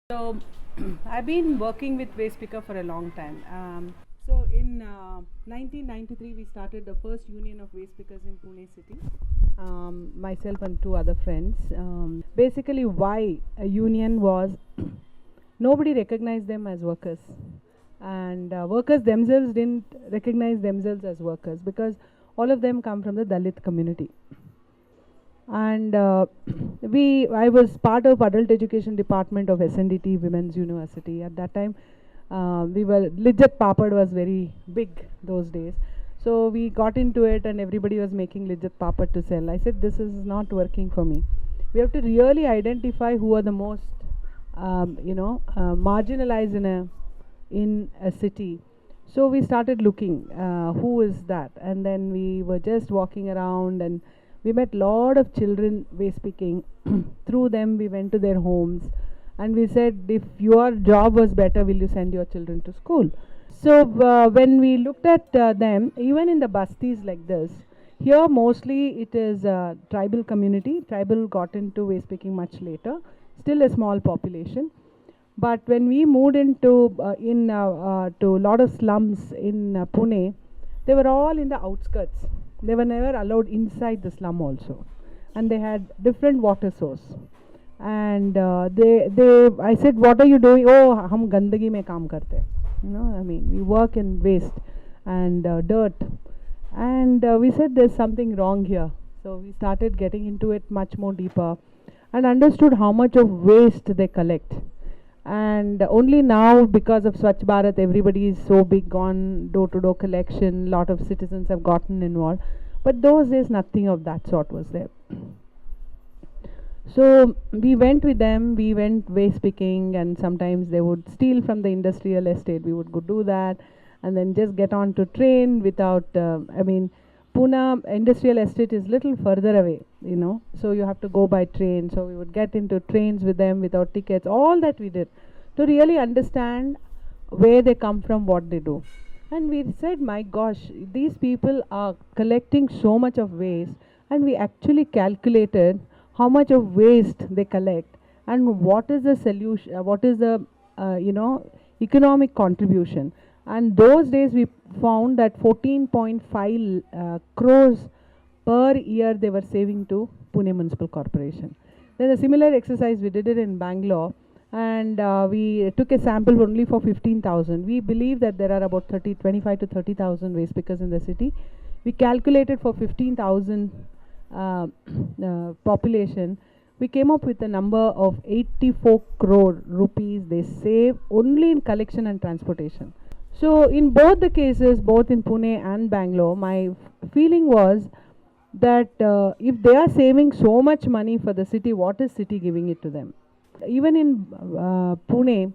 So, I've been working with Waste Picker for a long time. So, in 1993, we started the first union of Waste Pickers in Pune city. Myself and two other friends. Basically, why a union was nobody recognized them as workers, and workers themselves didn't recognize themselves as workers because all of them come from the Dalit community. And I was part of adult education department of SNDT Women's University at that time. We were Lijjat Papad was very big those days, so we got into it and everybody was making Lijjat Papad to sell. I said this is not working for me. We have to really identify who are the most marginalized in a city. So we started looking who is that, and then we were just walking around and we met lot of children waste picking. Through them we went to their homes and we said, if your job was better, will you send your children to school? So when we looked at them, even in the bastis like this, here mostly it is a tribal community. Tribal got into waste picking much later, still a small population. But when we moved into to a lot of slums in Pune, they were all in the outskirts. They were never allowed inside the slum also, and they had different water source. And I said, what are you doing? Oh, hum gandagi mein kaam karte. I mean, we work in waste and dirt. And we said there's something wrong here. So we started getting into it much more deeper and understood how much of waste they collect. And only now, because of Swachh Bharat, everybody is so big on door-to-door collection. Lot of citizens have gotten involved, but those days nothing of that sort was there. So we went with them. We went waste picking, and sometimes they would steal from the industrial estate. We would go do that, and then just get on to train without. Pune industrial estate is little further away, so you have to go by train. So we would get into trains with them without tickets. All that we did to really understand where they come from, what they do. And we said, my gosh, these people are collecting so much of waste, and we actually calculated how much of waste they collect and what is the solution, what is the economic contribution. And those days we found that 14.5 crores per year they were saving to Pune Municipal Corporation. Then a similar exercise we did it in Bangalore, and we took a sample only for 15,000. We believe that there are about 25 to 30,000 waste pickers in the city. We calculated for 15,000 population. We came up with a number of 84 crore rupees they save only in collection and transportation. So in both the cases, both in Pune and Bangalore, my feeling was that if they are saving so much money for the city, what is city giving it to them? Even in Pune,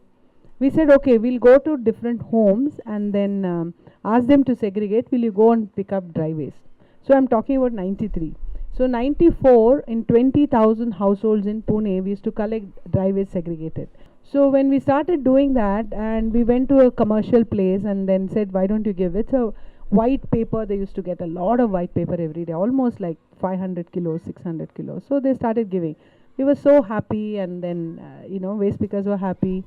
we said, okay, we'll go to different homes and then ask them to segregate. Will you go and pick up dry waste? So I'm talking about 93. So 94, in 20,000 households in Pune, we used to collect dry waste segregated. So when we started doing that, and we went to a commercial place and then said, why don't you give it? So white paper, they used to get a lot of white paper every day, almost like 500 kilos, 600 kilos. So they started giving. We were so happy, and then, waste pickers were happy.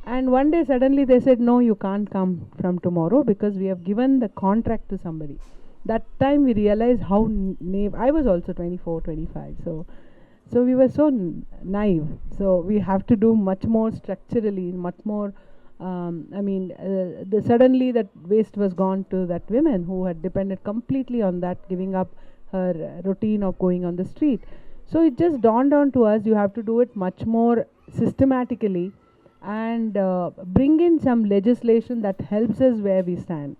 And one day suddenly they said, no, you can't come from tomorrow because we have given the contract to somebody. That time we realized how naive. I was also 24, 25. So we were so naive. So we have to do much more structurally, much more. Suddenly that waste was gone to that woman who had depended completely on that, giving up her routine of going on the street. So it just dawned on to us, you have to do it much more systematically and bring in some legislation that helps us where we stand.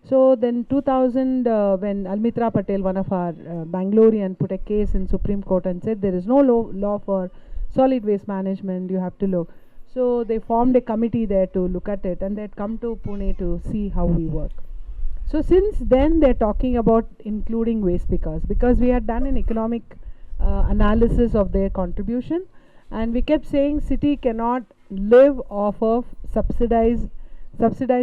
So then 2000, when Almitra Patel, one of our Bangalorean, put a case in Supreme Court and said there is no law for solid waste management, you have to look. So they formed a committee there to look at it, and they had come to Pune to see how we work. So since then they're talking about including waste pickers, because we had done an economic analysis of their contribution, and we kept saying city cannot live off of subsidized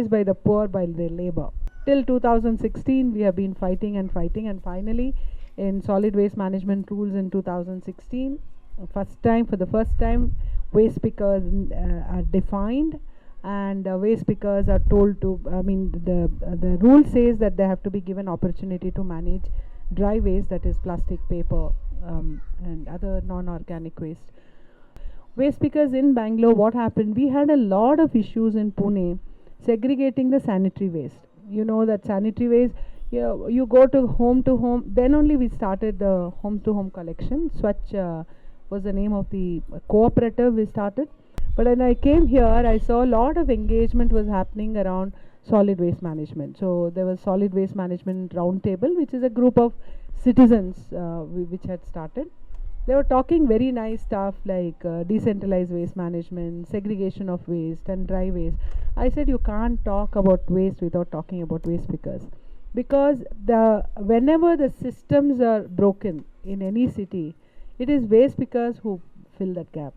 by the poor by their labor. Till 2016 we have been fighting, and finally in solid waste management rules in 2016, for the first time waste pickers are defined, and waste pickers are told to, the rule says that they have to be given opportunity to manage dry waste, that is plastic, paper, and other non-organic waste. Waste pickers in Bangalore, what happened, we had a lot of issues in Pune segregating the sanitary waste. You know that sanitary waste, you go to home, then only we started the home to home collection. Swachh was the name of the cooperative we started. But when I came here, I saw a lot of engagement was happening around solid waste management. So there was solid waste management roundtable, which is a group of citizens which had started. They were talking very nice stuff like decentralized waste management, segregation of waste, and dry waste. I said you can't talk about waste without talking about waste pickers, because whenever the systems are broken in any city, it is waste pickers who fill that gap.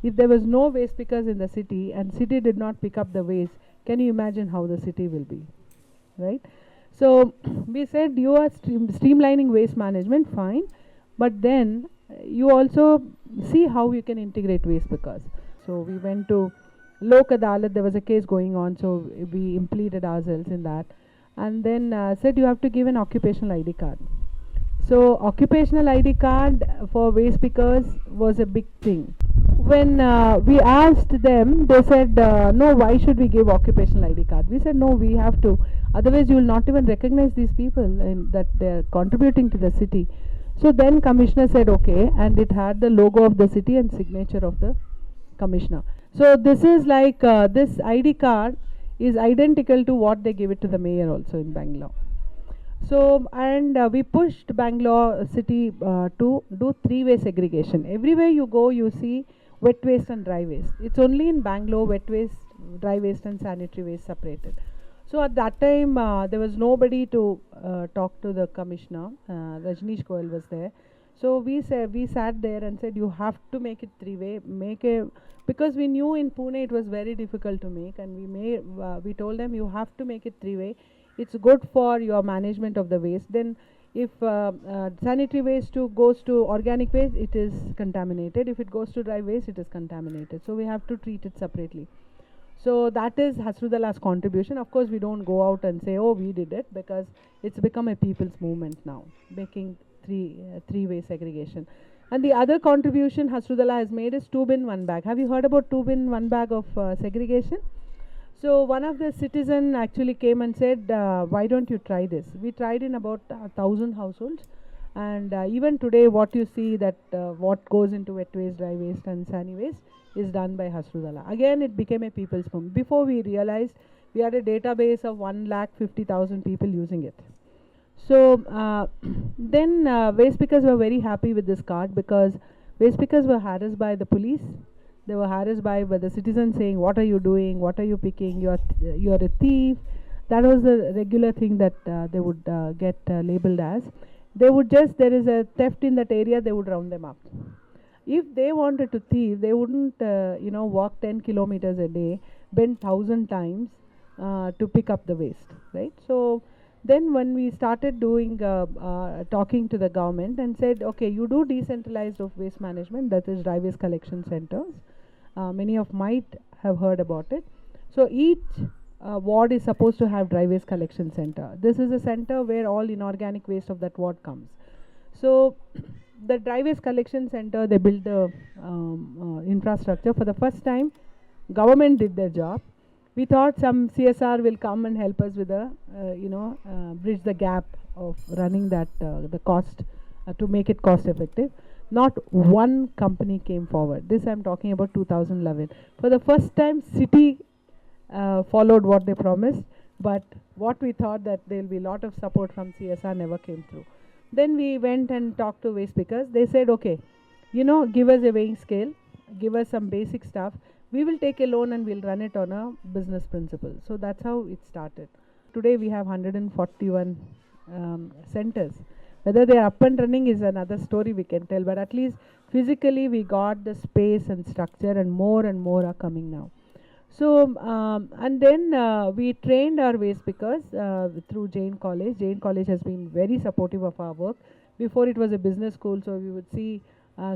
If there was no waste pickers in the city and city did not pick up the waste, can you imagine how the city will be, right? So we said you are streamlining waste management, fine, but then you also see how you can integrate waste pickers. So we went to Lok Adalat, there was a case going on, so we implemented ourselves in that, and then said you have to give an occupational ID card. So occupational ID card for waste pickers was a big thing. When we asked them, they said, no, why should we give occupational ID card? We said, no, we have to. Otherwise, you will not even recognize these people and that they are contributing to the city. So then commissioner said, okay, and it had the logo of the city and signature of the commissioner. So this is like, this ID card is identical to what they give it to the mayor also in Bangalore. So, and we pushed Bangalore city to do three-way segregation. Everywhere you go, you see wet waste and dry waste. It's only in Bangalore wet waste, dry waste and sanitary waste separated. So at that time, there was nobody to talk to the commissioner. Rajneesh Goyal was there. So we sat there and said, you have to make it three-way, because we knew in Pune it was very difficult to make, and we told them you have to make it three-way. It's good for your management of the waste. Then if sanitary waste goes to organic waste, it is contaminated. If it goes to dry waste, it is contaminated. So we have to treat it separately. So that is Hasiru Dala's contribution. Of course, we don't go out and say, oh, we did it, because it's become a people's movement now, making three-way segregation. And the other contribution Hasiru Dala has made is 2 bin 1 bag. Have you heard about 2 bin 1 bag of segregation? So one of the citizen actually came and said, why don't you try this? We tried in about 1,000 households, and even today what you see that what goes into wet waste, dry waste and sani waste is done by Hasiru Dala. Again, it became a people's movement. Before we realized, we had a database of 1,50,000 people using it. So then waste pickers were very happy with this card, because waste pickers were harassed by the police. They were harassed by the citizens saying, what are you doing? What are you picking? You're a thief. That was the regular thing that they would get labeled as. They would just, there is a theft in that area, they would round them up. If they wanted to thief, they wouldn't, walk 10 kilometers a day, bend 1,000 times to pick up the waste, right? So then when we started doing, talking to the government and said, okay, you do decentralized of waste management, that is dry waste collection centers. Many of might have heard about it. So each ward is supposed to have dry waste collection center. This is a center where all inorganic waste of that ward comes. So the dry waste collection center, they built the infrastructure. For the first time, government did their job. We thought some CSR will come and help us with bridge the gap of running that, the cost, to make it cost effective. Not one company came forward. This I'm talking about 2011. For the first time, city followed what they promised, but what we thought that there will be a lot of support from CSR never came through. Then we went and talked to waste pickers. They said, okay, give us a weighing scale, give us some basic stuff. We will take a loan and we'll run it on a business principle. So that's how it started. Today we have 141 centers. Whether they are up and running is another story we can tell, but at least physically we got the space and structure, and more are coming now. So and then we trained our waste pickers through Jain College. Jain College has been very supportive of our work. Before it was a business school, so we would see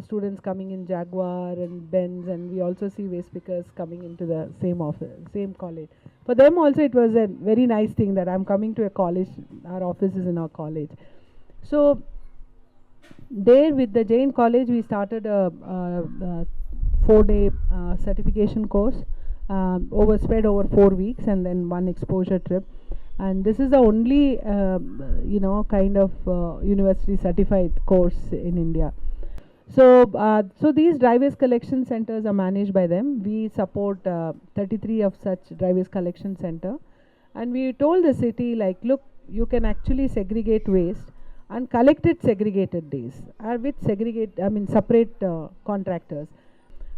students coming in Jaguar and Benz, and we also see waste pickers coming into the same office, same college. For them also it was a very nice thing that I'm coming to a college, our office is in our college. So there with the Jain College we started a 4-day certification course, spread over 4 weeks, and then one exposure trip. And this is the only kind of university certified course in India. So these dry waste collection centers are managed by them. We support 33 of such dry waste collection center, and we told the city, like, look, you can actually segregate waste and collect it segregated days, with separate contractors.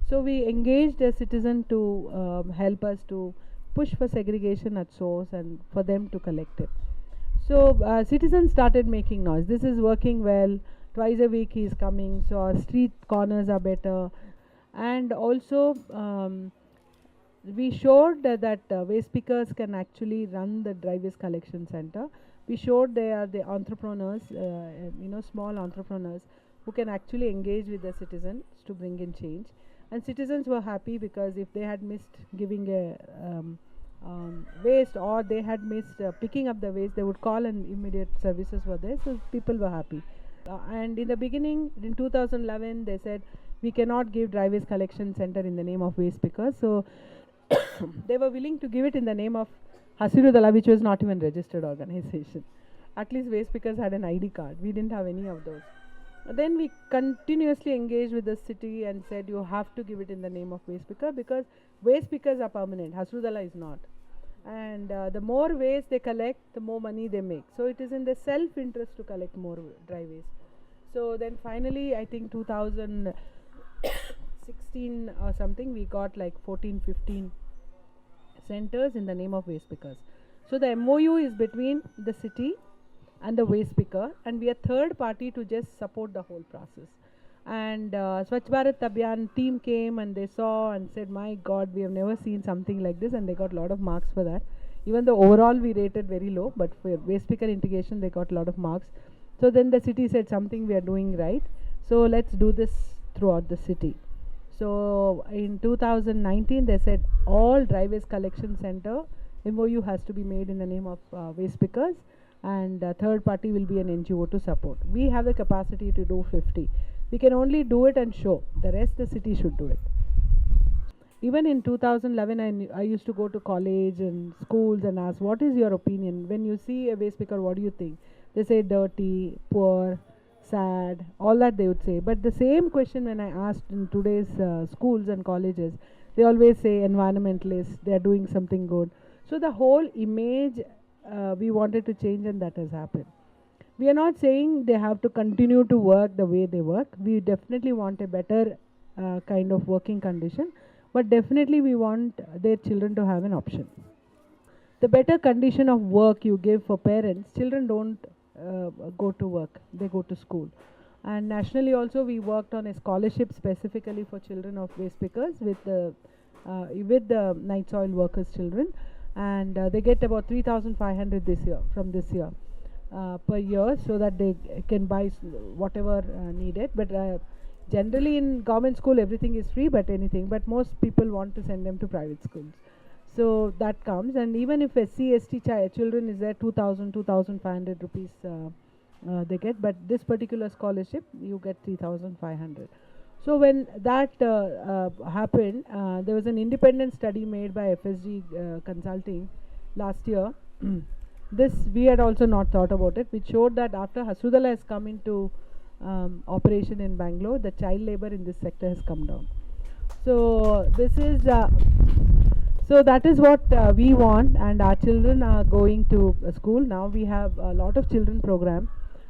So we engaged a citizen to help us to push for segregation at source and for them to collect it. So citizens started making noise. This is working well. Twice a week he is coming. So our street corners are better. And also we showed that waste pickers can actually run the dry waste collection center. We showed they are the entrepreneurs, small entrepreneurs who can actually engage with the citizens to bring in change. And citizens were happy because if they had missed giving a waste, or they had missed picking up the waste, they would call and immediate services were there. So people were happy. And in the beginning, in 2011, they said we cannot give dry waste collection center in the name of waste pickers. So they were willing to give it in the name of Hasiru Dala, which was not even registered organization. At least waste pickers had an ID card. We didn't have any of those. Then we continuously engaged with the city and said you have to give it in the name of waste picker, because waste pickers are permanent, Hasiru Dala is not. And the more waste they collect, the more money they make. So it is in their self-interest to collect more dry waste. So then finally, I think 2016 or something, we got like 14-15 centers in the name of waste pickers. So the MOU is between the city and the waste picker, and we are third party to just support the whole process. And Swachh Bharat Abhiyan team came and they saw and said, my God, we have never seen something like this, and they got a lot of marks for that. Even though overall we rated very low, but for waste picker integration they got a lot of marks. So then the city said something we are doing right, so let's do this throughout the city. So in 2019 they said all dry waste collection center MOU has to be made in the name of waste pickers, and third party will be an NGO to support. We have the capacity to do 50. We can only do it and show. The rest the city should do it. Even in 2011, I used to go to college and schools and ask, what is your opinion? When you see a waste picker, what do you think? They say dirty, poor, sad, all that they would say. But the same question when I asked in today's schools and colleges, they always say environmentalists, they are doing something good. So the whole image we wanted to change, and that has happened. We are not saying they have to continue to work the way they work. We definitely want a better kind of working condition, but definitely we want their children to have an option. The better condition of work you give for parents, children don't go to work, they go to school. And nationally also we worked on a scholarship specifically for children of waste pickers with the night soil workers children, and they get about 3,500 this year from this year per year, so that they can buy whatever needed. But generally in government school everything is free, but most people want to send them to private schools. So that comes, and even if SC/ST children is there, 2,500 rupees they get, but this particular scholarship you get 3,500. So when that happened, there was an independent study made by FSG Consulting last year. This we had also not thought about it, which showed that after Hasiru Dala has come into operation in Bangalore, the child labor in this sector has come down. So this is so that is what we want, and our children are going to school now. We have a lot of children program,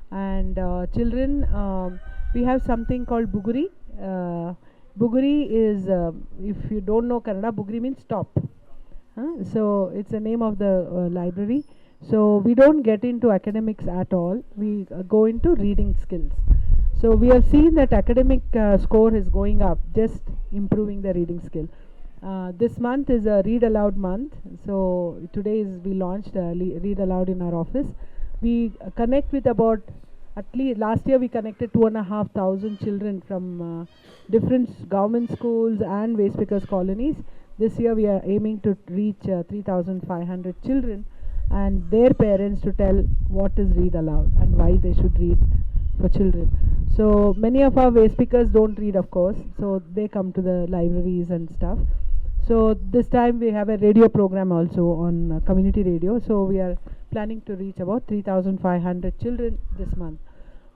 and children we have something called Buguri. Buguri is, if you don't know Kannada, Buguri means stop. So it's the name of the library. So we don't get into academics at all. We go into reading skills. So we have seen that academic score is going up, just improving the reading skill. This month is a read aloud month. So today we launched read aloud in our office. We connect with about At least last year we connected 2,500 children from different government schools and waste pickers colonies. This year we are aiming to reach 3,500 children and their parents to tell what is read aloud and why they should read for children. So many of our waste pickers don't read, of course, so they come to the libraries and stuff. So this time we have a radio program also on community radio. So we are planning to reach about 3,500 children this month.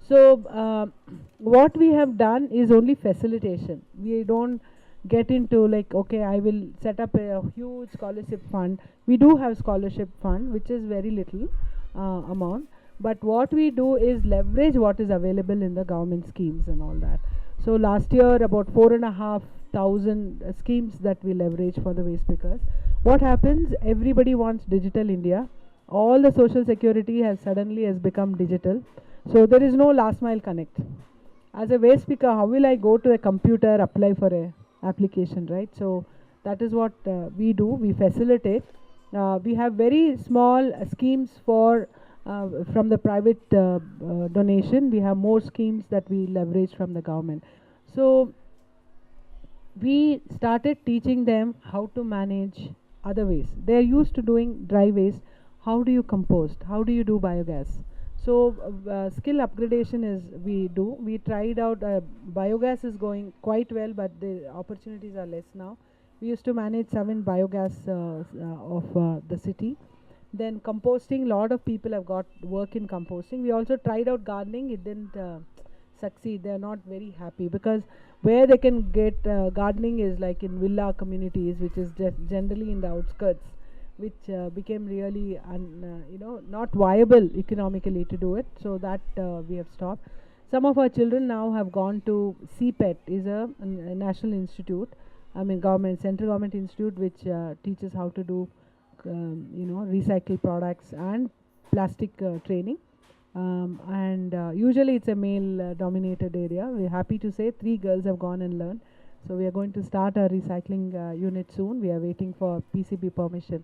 So what we have done is only facilitation. We don't get into like, okay, I will set up a huge scholarship fund. We do have scholarship fund, which is very little amount, but what we do is leverage what is available in the government schemes and all that. So last year about 4,500 schemes that we leverage for the waste pickers. What happens? Everybody wants digital India. All the social security has become digital. So there is no last mile connect. As a waste picker, how will I go to a computer, apply for a application, right? So that is what we do. We facilitate. We have very small schemes for from the private donation. We have more schemes that we leverage from the government. So we started teaching them how to manage other waste. They are used to doing dry waste. How do you compost? How do you do biogas? So skill upgradation is we do. We tried out biogas is going quite well, but the opportunities are less now. We used to manage 7 biogas of the city. Then composting, lot of people have got work in composting. We also tried out gardening. It didn't succeed. They are not very happy because where they can get gardening is like in villa communities, which is generally in the outskirts, which became really not viable economically to do it. So that we have stopped. Some of our children now have gone to CPET, is a national institute, central government institute, which teaches how to do recycled products and plastic training. Usually it's a male dominated area. We're happy to say 3 girls have gone and learned. So we are going to start our recycling unit soon. We are waiting for PCB permission.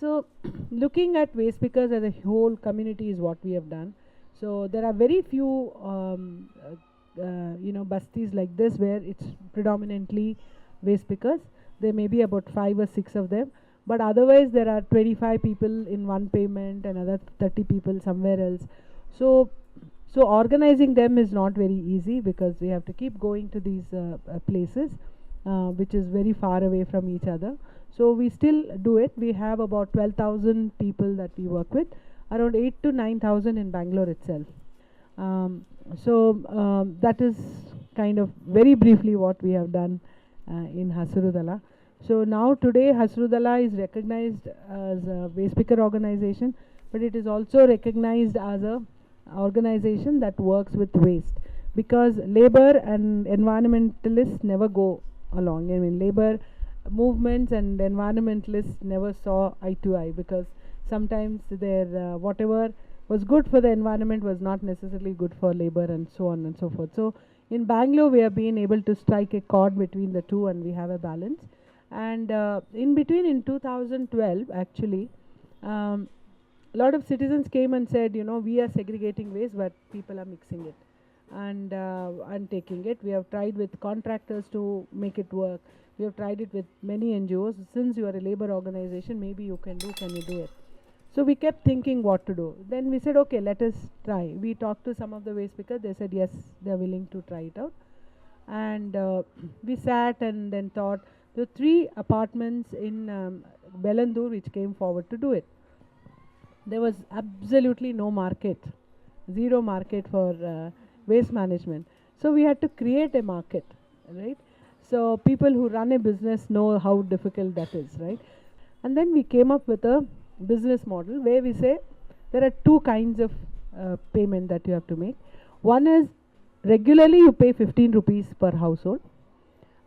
So looking at waste pickers as a whole community is what we have done. So there are very few bastis like this where it's predominantly waste pickers. There may be about 5 or 6 of them, but otherwise there are 25 people in one payment, another 30 people somewhere else. So organizing them is not very easy because we have to keep going to these places which is very far away from each other. So we still do it. We have about 12,000 people that we work with, around 8 to 9,000 in Bangalore itself. That is kind of very briefly what we have done in Hasiru Dala. So now today Hasiru Dala is recognized as a waste picker organization, but it is also recognized as a organization that works with waste, because labor and environmentalists never go along. Labor movements and environmentalists never saw eye to eye, because sometimes their whatever was good for the environment was not necessarily good for labor, and so on and so forth. So in Bangalore we have been able to strike a chord between the two, and we have a balance. And in between, in 2012 actually, a lot of citizens came and said, we are segregating waste, but people are mixing it and taking it. We have tried with contractors to make it work. We have tried it with many NGOs. Since you are a labor organization, maybe you can do it? So we kept thinking what to do. Then we said, okay, let us try. We talked to some of the waste pickers. They said yes, they are willing to try it out. And we sat and then thought. There were 3 apartments in Bangalore which came forward to do it. There was absolutely no market, zero market for waste management. So we had to create a market, right? So people who run a business know how difficult that is, right? And then we came up with a business model where we say there are 2 kinds of payment that you have to make. One is regularly you pay 15 rupees per household.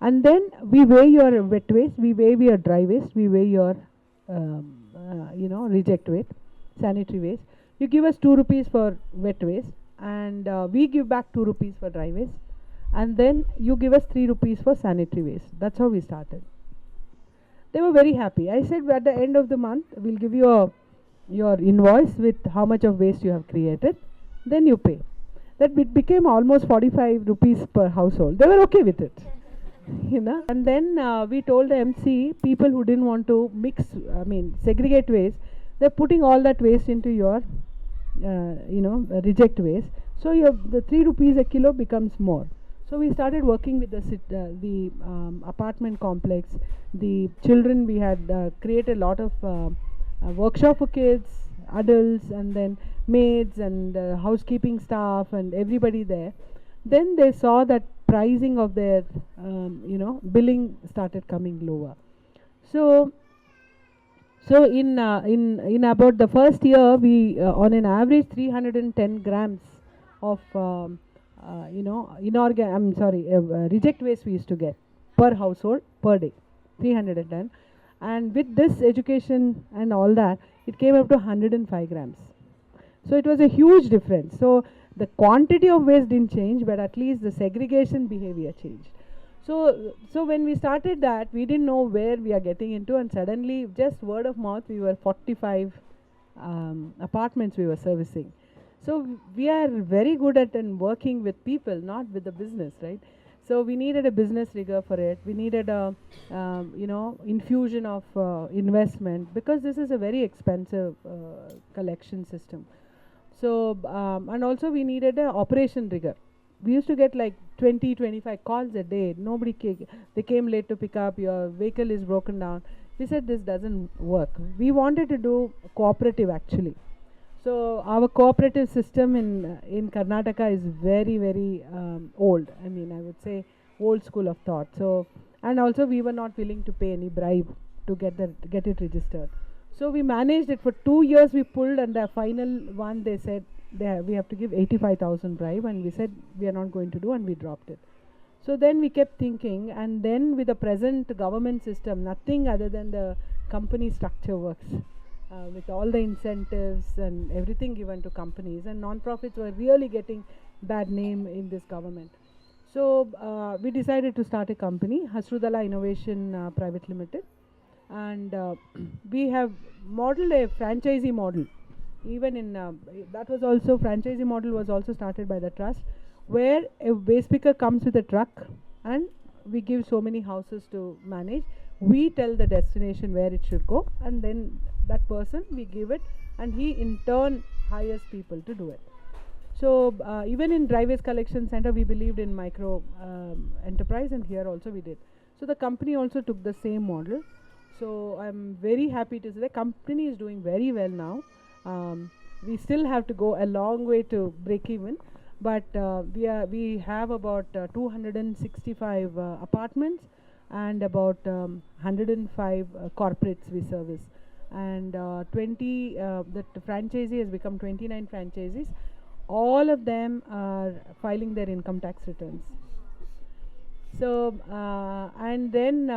And then we weigh your wet waste, we weigh your dry waste, we weigh your reject waste, sanitary waste. You give us 2 rupees for wet waste, and we give back 2 rupees for dry waste, and then you give us 3 rupees for sanitary waste. That's how we started. They were very happy. I said at the end of the month we'll give you your invoice with how much of waste you have created, then you pay. that it became almost 45 rupees per household. They were okay with it. And then we told the MC, people who didn't want to segregate waste, they're putting all that waste into your reject waste, so the 3 rupees a kilo becomes more. So we started working with the apartment complex, the children. We had created a lot of workshop for kids, adults, and then maids and housekeeping staff and everybody there. Then they saw that pricing of their billing started coming lower. So in about the first year, we on an average 310 grams of reject waste we used to get per household per day, 310. And with this education and all that, it came up to 105 grams. So it was a huge difference. So the quantity of waste didn't change, but at least the segregation behavior changed. So when we started that, we didn't know where we are getting into, and suddenly, just word of mouth, we were 45 apartments we were servicing. So we are very good at working with people, not with the business, right? So we needed a business rigor for it. We needed a infusion of investment, because this is a very expensive collection system. So and also we needed an operation rigor. We used to get like 20-25 calls a day. They came late to pick up, your vehicle is broken down. We said this doesn't work. We wanted to do cooperative actually. So our cooperative system in Karnataka is very, very old. I would say old school of thought. So, and also we were not willing to pay any bribe to get it registered. So we managed it for 2 years. We pulled, and the final one they said we have to give 85,000 bribe, and we said we are not going to do, and we dropped it. So then we kept thinking, and then with the present government system, nothing other than the company structure works. With all the incentives and everything given to companies, and non-profits were really getting bad name in this government. So we decided to start a company, Hasiru Dala Innovation Private Limited, and we have modeled a franchisee model. Even in that was also franchisee model was also started by the trust, where a waste picker comes with a truck, and we give so many houses to manage. We tell the destination where it should go, and then that person we give it, and he in turn hires people to do it. So even in dry waste collection center, we believed in micro enterprise, and here also we did. So the company also took the same model. So I'm very happy to say the company is doing very well now. We still have to go a long way to break even, but we have about 265 apartments and about 105 corporates we service, and the franchisee has become 29 franchisees. All of them are filing their income tax returns. So and then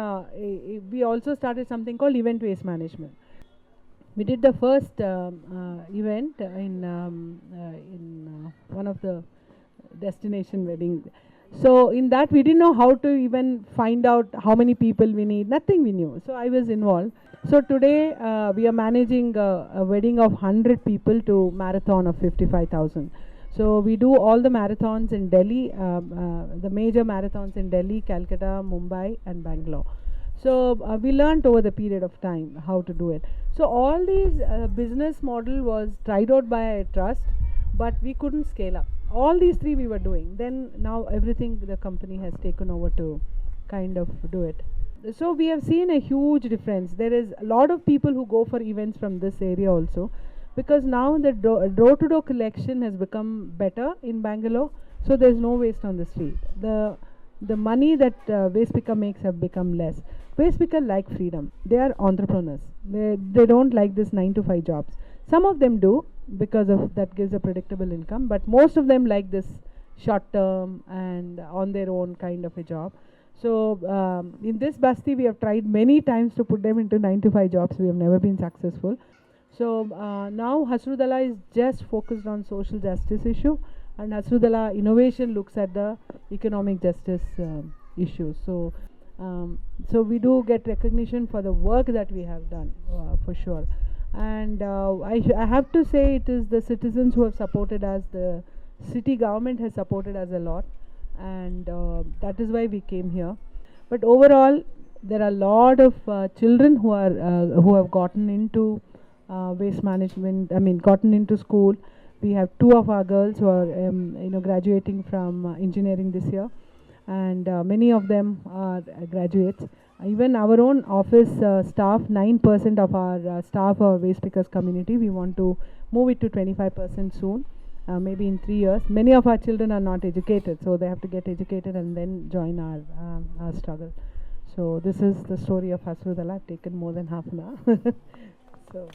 we also started something called event waste management. We did the first event in one of the destination wedding. So in that we didn't know how to even find out how many people we need. Nothing we knew. So I was involved. So today we are managing a wedding of 100 people to marathon of 55,000. So we do all the marathons in Delhi, the major marathons in Delhi, Calcutta, Mumbai and Bangalore. So we learned over the period of time how to do it. So all these business model was tried out by a trust, but we couldn't scale up. All these three we were doing. Then now everything the company has taken over to kind of do it. So we have seen a huge difference. There is a lot of people who go for events from this area also, because now the door-to-door collection has become better in Bangalore. So there is no waste on the street. The money that waste picker makes have become less. Waste picker like freedom. They are entrepreneurs. They don't like this 9-to-5 jobs. Some of them do, because of that gives a predictable income, but most of them like this short term and on their own kind of a job. So in this Basti we have tried many times to put them into 9-to-5 jobs. We have never been successful. So now Hasiru Dala is just focused on social justice issue, and Hasiru Dala innovation looks at the economic justice issues. So so we do get recognition for the work that we have done for sure. And I have to say it is the citizens who have supported us, the city government has supported us a lot, and that is why we came here. But overall, there are a lot of children who have gotten into waste management. I mean, gotten into school. We have two of our girls who are graduating from engineering this year, and many of them are graduates. Even our own office staff, 9% of our staff are waste pickers community. We want to move it to 25% soon, maybe in 3 years. Many of our children are not educated, so they have to get educated and then join our struggle. So this is the story of Hasiru Dala. I've taken more than half an hour. So.